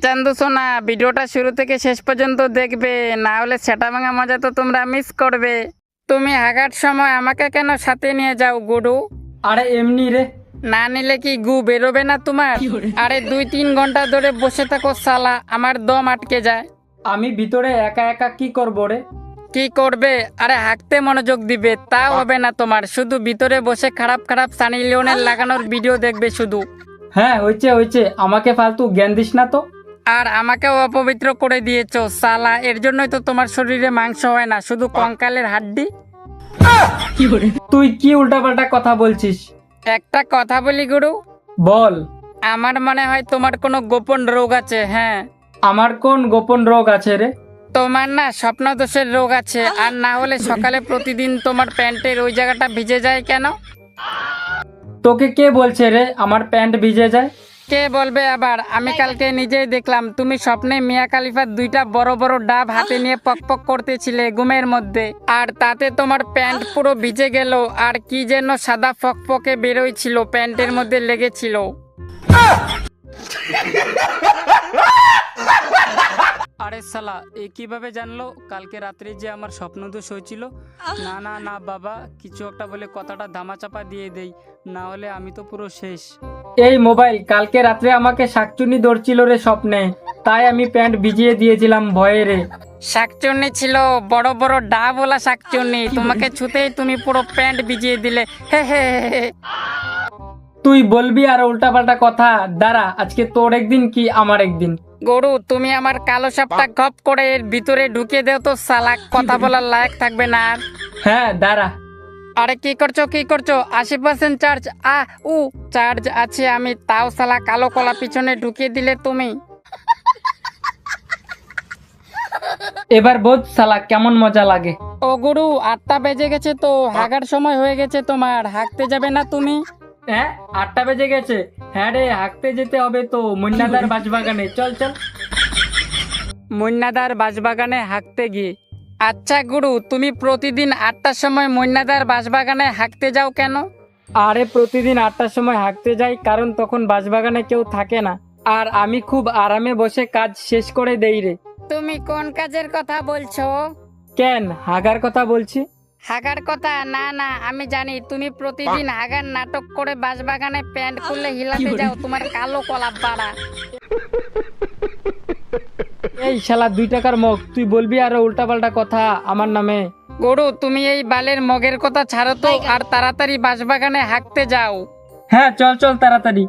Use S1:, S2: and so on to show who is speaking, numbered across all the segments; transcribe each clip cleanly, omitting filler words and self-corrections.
S1: চান্দু সোনা, ভিডিওটা শুরু থেকে শেষ পর্যন্ত দেখবে, না হলে সেটা ভাঙা মজা তো তোমরা মিস করবে। তুমি হাগার সময় আমাকে কেন সাথে নিয়ে যাও গুডু?
S2: আরে এমনি রে।
S1: না নিলে কি গু বেরোবে না তোমার? আরে 2-3 ঘন্টা ধরে বসে থাকো শালা, আমার দম আটকে যায়।
S2: আমি ভিতরে একা একা কি করবো রে?
S1: কি করবে? আরে হাঁকতে মনোযোগ দিবে, তাও হবে না তোমার। শুধু ভিতরে বসে খারাপ খারাপ সানি লিওনের লাগানোর ভিডিও দেখবে শুধু।
S2: হ্যাঁ হয়েছে, আমাকে ফালতু জ্ঞান দিস না তো।
S1: আর আমাকেও অপবিত্র করে দিয়েছো শালা, এর জন্যই তো তোমার শরীরে মাংস হয় না, শুধু কঙ্কালের হাড্ডি।
S2: তুই কি উল্টাপাল্টা কথা বলছিস?
S1: একটা কথা বলি গুরু,
S2: বল।
S1: আমার মনে হয় তোমার কোনো গোপন রোগ আছে। হ্যাঁ,
S2: আমার কোন গোপন রোগ আছে রে?
S1: তোমার না স্বপ্নদোষের রোগ আছে। আর না হলে সকালে প্রতিদিন তোমার প্যান্টের ওই জায়গাটা ভিজে যায় কেন?
S2: তোকে কে বলছে রে আমার প্যান্ট ভিজে যায়?
S1: কে বলবে আবার? আমি কালকে নিজেই দেখলাম, তুমি স্বপ্নে মিয়া খলিফার 2টা বড় বড় ডাব হাতে নিয়ে পকপক করতেছিলে ঘুমের মধ্যে, আর তাতে তোমার প্যান্ট পুরো ভিজে গেল, আর কি যেন সাদা ফকফকে বেরোইছিল, প্যান্টের মধ্যে লেগেছিল। আরে শালা, এ কিভাবে জানলো কালকে রাত্রে যে আমার স্বপ্নদোষ হয়েছিল? না না না বাবা, কিছু একটা বলে কথাটা ধামাচাপা দিয়ে দেই, না হলে আমি তো পুরো শেষ।
S2: এই মোবাইল, কালকে রাত্রে আমাকে শাকচুনি ধরছিল রে স্বপ্নে, তাই আমি প্যান্ট ভিজিয়ে দিয়েছিলাম ভয়ে রে।
S1: শাকচুন্নি ছিল, বড় বড় ডাবওয়ালা শাকচুন্নি, তোমাকে ছুতেই তুমি পুরো প্যান্ট ভিজিয়ে দিলে। হে হে হে।
S2: তুই বলবি আর উল্টাপাল্টা কথা? দাঁড়া, আজকে তোর একদিন কি আমার একদিন।
S1: গরু, তুমি আমার কালো সাপটা গপ করে এর ভিতরে ঢুকিয়ে দেও তো শালা, কথা বলার লায়ক থাকবে না আর।
S2: হ্যাঁ দাঁড়া।
S1: আরে কি করছো 80% চার্জ। চার্জ আছে আমি, তাও শালা কালো কলা পিছনে ঢুকিয়ে দিলে তুমি।
S2: এবার বোঝ শালা কেমন মজা লাগে।
S1: ও গুরু, 8টা বেজে গেছে তো, হাগার সময় হয়ে গেছে তোমার, হাঁকতে যাবে না তুমি?
S2: হ্যাঁ 8টা বেজে গেছে। হ্যাঁ রে, হাঁকতে যেতে হবে তো মন্নাদার বাজবাগানে, চল চল।
S1: মন্নাদার বাঁশবাগানে হাঁকতে গিয়ে? আচ্ছা গুরু, তুমি প্রতিদিন 8টার সময় মন্নাদার বাঁশবাগানে হাঁকতে যাও কেন?
S2: আরে প্রতিদিন 8টার সময় হাঁকতে যাই কারণ তখন বাজবাগানে কেউ থাকে না, আর আমি খুব আরামে বসে কাজ শেষ করে দেই রে।
S1: তুমি কোন কাজের কথা বলছো?
S2: কেন, হাগার কথা বলছি।
S1: হাগার কথা? না না, আমি জানি তুমি প্রতিদিন হাগার নাটক করে বাঁশবাগানে প্যান্ট খুললে হিলাতে যাও, তোমার কালো কলা পাড়া।
S2: এই শালা 2 টাকার মগ, তুই বলবি আরো উল্টাপাল্টা কথা আমার নামে?
S1: গরু, তুমি এই বালের মগের কথা ছাড়ো তো, আর তাড়াতাড়ি বাঁশবাগানে হাঁকতে যাও।
S2: হ্যাঁ চল চল তাড়াতাড়ি।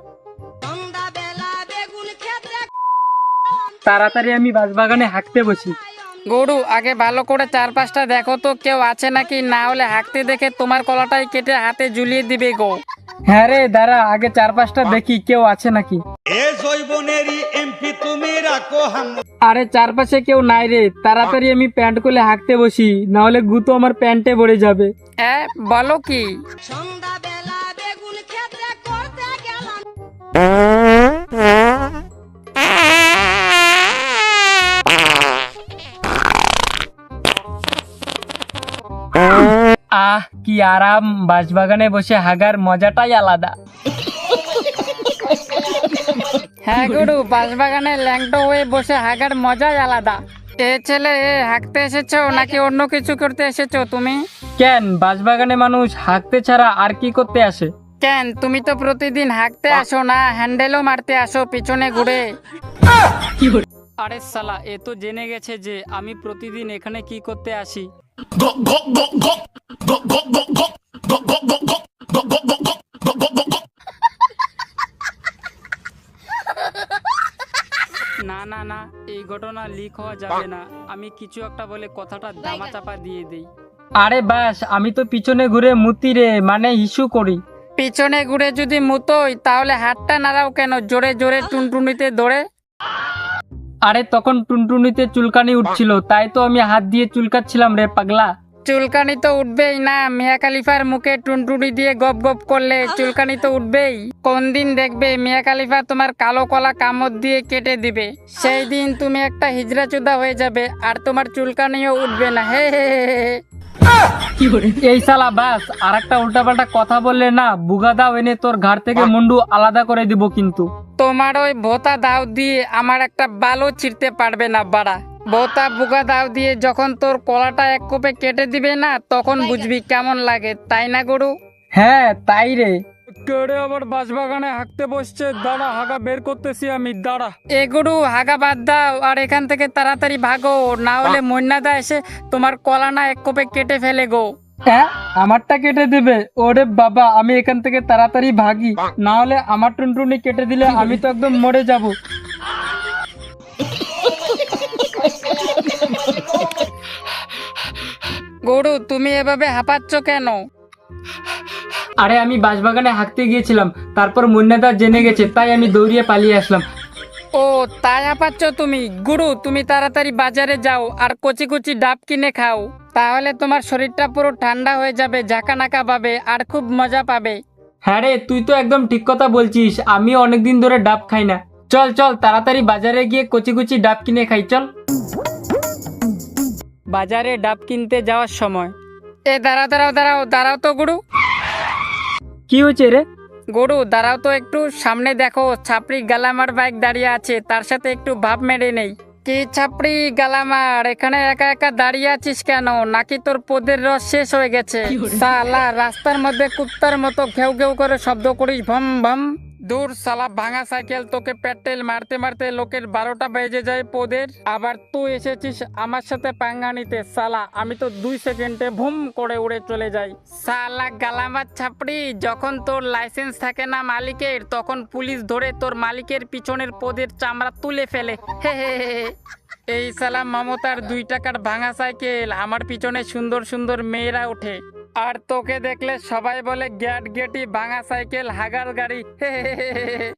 S2: তাড়াতাড়ি আমি বাজবাগানে হাঁকতে বসি।
S1: গরু, আগে ভালো করে 4-5টা দেখো তো কেউ আছে নাকি, না হলে হাঁকতে দেখে তোমার কলাটাই কেটে হাতে ঝুলিয়ে দিবে গো।
S2: হ্যাঁ রে দাঁড়া, আগে 4-5টা দেখি কেউ আছে নাকি। আরে চারপাশে কেউ নাই রে, তাড়াতাড়ি আমি প্যান্ট খুলে হাঁকতে বসি, না হলে গুতো আমার প্যান্টে ভরে যাবে।
S1: বলো কি?
S2: কি আরাম, বাঁশবাগানে বসে হাগার মজাটাই আলাদা।
S1: হ্যাঁ গরু, বাঁশবাগানে ল্যাংটো হয়ে বসে হাগার মজাই আলাদা। ছেলে, হাঁকতে এসেছো নাকি অন্য কিছু করতে এসেছো তুমি?
S2: কেন, বাঁশবাগানে মানুষ হাঁকতে ছাড়া আর কি করতে আসে?
S1: কেন, তুমি তো প্রতিদিন হাঁকতে আসো না, হ্যান্ডেলও মারতে আসো পিছনে ঘুরে। আরে শালা, এ তো জেনে গেছে যে আমি প্রতিদিন এখানে কি করতে আসি। না না না, এই ঘটনা লিক হওয়া যাবে না, আমি কিছু একটা বলে কথাটা ধামাচাপা দিয়ে দেই।
S2: আরে ব্যাস, আমি তো পিছনে ঘুরে মুতি রে, মানে হিসু করি।
S1: পিছনে ঘুরে যদি মুতোই তাহলে হাতটা নাড়াও কেন জোরে জোরে টুনটুনিতে ধরে?
S2: আরে তখন টুনটুনিতে চুলকানি উঠছিল, তাই তো আমি হাত দিয়ে চুলকাচ্ছিলাম রে পাগলা।
S1: চুলকানি তো উঠবেই না, মিয়া খলিফার মুখে টুনটুনি দিয়ে গপ গপ করলে চুলকানি তো উঠবেই। কোন দিন দেখবে মিয়া খলিফা তোমার কালো কলা কামড় দিয়ে কেটে দিবে, সেই দিন তুমি একটা হিজড়া চুদা হয়ে যাবে, আর তোমার চুলকানিও উঠবে না। হে হে হে হে।
S2: এই শালা বাস আর একটা উল্টাপাল্টা কথা বললে না বুগা দাও এনে তোর ঘাড় থেকে মুন্ডু আলাদা করে দিব কিন্তু।
S1: তোমার ওই ভোতা দাও দিয়ে আমার একটা বালও ছিঁড়তে পারবে না বাড়া। ভোতা বুগা দাও দিয়ে যখন তোর কলাটা এক কোপে কেটে দিবে না তখন বুঝবি কেমন লাগে, তাই না গরু?
S2: হ্যাঁ তাই রে। কেড়ে আবার বাঁশবাগানে হাঁকতে বসছে, দাঁড়া হাগা বের করতেছি আমি, দাঁড়া।
S1: এ গরু হাগা বাদ দাও আর এখান থেকে তাড়াতাড়ি ভাগো, না হলে মন্যাদা এসে তোমার কলা না এক কোপে কেটে ফেলে গো।
S2: হ্যাঁ আমারটা কেটে দেবে? ওরে বাবা, আমি এখান থেকে তাড়াতাড়ি ভাগি, না হলে আমার টুনটুনি কেটে দিলে আমি তো একদম মরে যাব।
S1: গরু তুমি এভাবে হাঁপাচ্ছ কেন?
S2: আরে আমি বাঁশবাগানে হাঁকতে গিয়েছিলাম, তারপর মুন্নাদা জেনে গেছে, তাই আমি দৌড়িয়ে পালিয়ে আসলাম।
S1: ও তাই হাঁপাচ্ছ তুমি? গুরু তুমি তাড়াতাড়ি বাজারে যাও আর কচি কচি ডাব কিনে খাও, তাহলে তোমার শরীরটা পুরো ঠান্ডা হয়ে যাবে, ঝাঁকানাকা পাবে আর খুব মজা পাবে।
S2: হ্যাঁ রে, তুই তো একদম ঠিক কথা বলছিস, আমিও অনেকদিন ধরে ডাব খাই না। চল চল তাড়াতাড়ি বাজারে গিয়ে কচি কচি ডাব কিনে খাই, চল।
S1: বাজারে ডাব কিনতে যাওয়ার সময় এ দাঁড়াও দাঁড়াও দাঁড়াও দাঁড়াও তো গুরু।
S2: কি হয়েছে রে?
S1: গরু দাঁড়াও তো একটু, সামনে দেখো ছাপড়ি গালামার বাইক দাঁড়িয়ে আছে, তার সাথে একটু ভাব মেরে নেই। কি ছাপড়ি গালামার, এখানে একা একা দাঁড়িয়ে আছিস কেন? নাকি তোর পদের রস শেষ হয়ে গেছে? সালা রাস্তার মধ্যে কুত্তার মতো ঘেউ ঘেউ করে শব্দ করিস, ভম ভম। দূর সালা ভাঙা সাইকেল, তোকে পেট্রোল মারতে মারতে লোকের 12টা বেজে যায় পদের, আবার তুই এসেছিস আমার সাথে পাঙ্গা নিতে। সালা আমি তো 2 সেকেন্ডে ভুম করে উড়ে চলে যাই। সালা গালামার ছাপড়ি, যখন তোর লাইসেন্স থাকে না মালিকের, তখন পুলিশ ধরে তোর মালিকের পিছনের পদের চামড়া তুলে ফেলে। হে হে হে হে। এই সালা মমতার 2 টাকার ভাঙা সাইকেল, আমার পিছনে সুন্দর সুন্দর মেয়েরা ওঠে, আর তোকে দেখলে সবাই বলে গ্যাট গেটি ভাঙা সাইকেল হাগার গাড়ি। হে হে হে হে হে।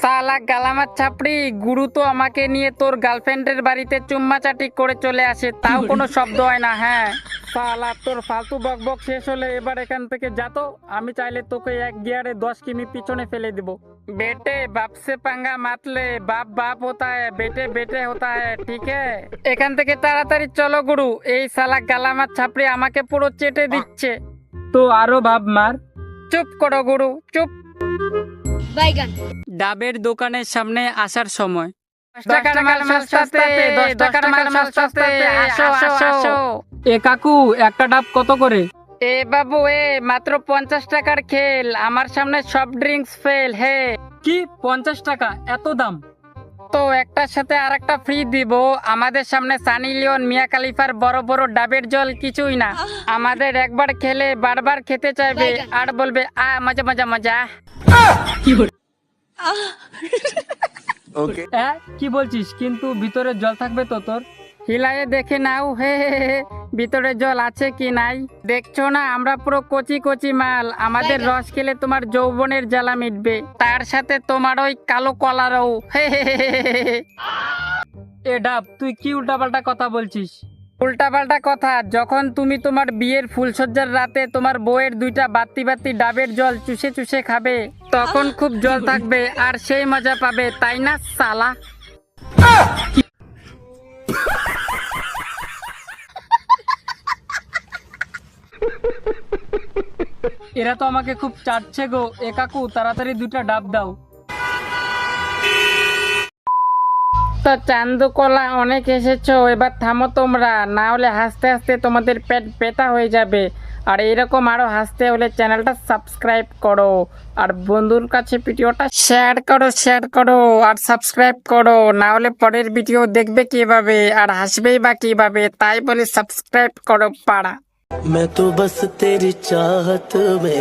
S1: সালা গালামার ছাপড়ি, গুরু তো আমাকে নিয়ে তোর গার্লফ্রেন্ডের বাড়িতে চুম্মাচাটি করে চলে আসে, তাও কোনো শব্দ হয় না। হ্যাঁ সালা তোর ফালতু বকবক শেষ হলে এবার এখান থেকে যাতো, আমি চাইলে তোকে 1 গিয়ারে 10 কিমি পিছনে ফেলে দিব। बेटे बाप से पंगा मत ले, बाप बाप होता है, बेटे बेटे होता है, ठीक है? এখান থেকে তাড়াতাড়ি চলো গুরু, এই শালা গালামার ছাপড়ি আমাকে পুরো চেটে দিচ্ছে।
S2: তো আরো ভাব মার।
S1: চুপ করো গুরু, চুপ।
S3: বাইগান
S1: ডাবের দোকানের সামনে আসার সময় 10 টাকার মাল সস্তাতে, 10 টাকার মাল সস্তাতে, আসো আসো।
S2: এ কাকু একটা ডাব কত করে?
S1: এ বাবু এ মাত্র 50 টাকার খেল, আমার সামনে সফট ড্রিঙ্কস ফেল। হে
S2: কি 50 টাকা? এত দাম?
S1: তো একটার সাথে আর একটা ফ্রি দিব। আমাদের সামনে সানি লিওন, মিয়া খালিফার বড় বড় ডাবের জল কিছুই না, আমাদের একবার খেলে বারবার খেতে চাইবে আর বলবে আ মজা মজা মজা।
S2: কি বলছিস? কিন্তু ভিতরে জল থাকবে তো তোর?
S1: হিলায়ে দেখে নাও, হে হে হে, ভিতরে জল আছে কি নাই দেখছো না? আমরা পুরো কচি কচি মাল, আমাদের রস খেলে তোমার যৌবনের জ্বালা মিটবে, তার সাথে তোমার ওই কালো কলারও। হে হে হে হে হে।
S2: এ ডাব তুই কি উল্টাপাল্টা কথা বলছিস?
S1: উল্টাপাল্টা কথা, যখন তুমি তোমার বিয়ের ফুলসজ্জার রাতে তোমার বউয়ের 2টা বাতি বাতি ডাবের জল চুষে চুষে খাবে, তখন খুব জল থাকবে আর সেই মজা পাবে, তাই না সালা?
S2: এরা তো আমাকে খুব চাটছে গো। এ কাকু তাড়াতাড়ি 2টা ডাব দাও।
S1: তো চান্দু কলা অনেক এসেছো, এবার থামো তোমরা, না হলে হাসতে হাসতে তোমাদের পেট ব্যথা হয়ে যাবে। আর এইরকম আরো হাসতে হলে চ্যানেলটা সাবস্ক্রাইব করো, আর বন্ধুর কাছে ভিডিওটা শেয়ার করো আর সাবস্ক্রাইব করো, না হলে পরের ভিডিও দেখবে কিভাবে আর হাসবেই বা কিভাবে, তাই বলে সাবস্ক্রাইব করো পাড়া।
S4: मैं तो बस तेरी चाहत में